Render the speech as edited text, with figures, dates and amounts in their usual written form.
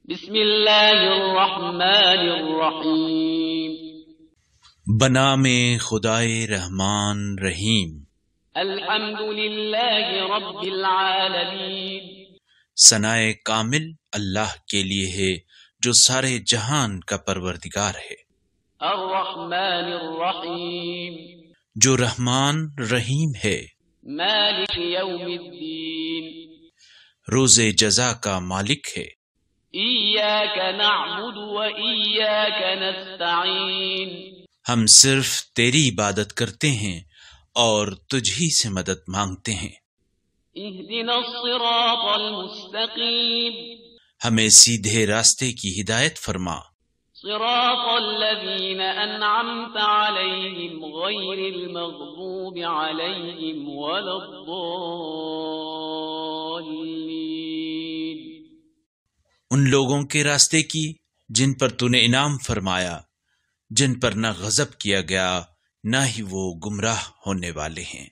بسم اللہ الرحمن الرحیم بنام خدائے رحمان رحیم۔ الحمد للہ رب العالمین، ثنائے کامل اللہ کے لیے ہے جو سارے جہان کا پروردگار ہے۔ الرحمن الرحیم، جو رحمان رحیم ہے۔ مالک یوم الدین، روز جزا کا مالک ہے۔ ایاک نعبد و ایاک نستعین، ہم صرف تیری عبادت کرتے ہیں اور تجھ ہی سے مدد مانگتے ہیں۔ اہدنا الصراط المستقیم، ہمیں سیدھے راستے کی ہدایت فرما۔ صراط الذین انعمت علیہم غیر المغضوب علیہم ولا الضالین، ان لوگوں کے راستے کی جن پر تو نے انعام فرمایا، جن پر نہ غضب کیا گیا نہ ہی وہ گمراہ ہونے والے ہیں۔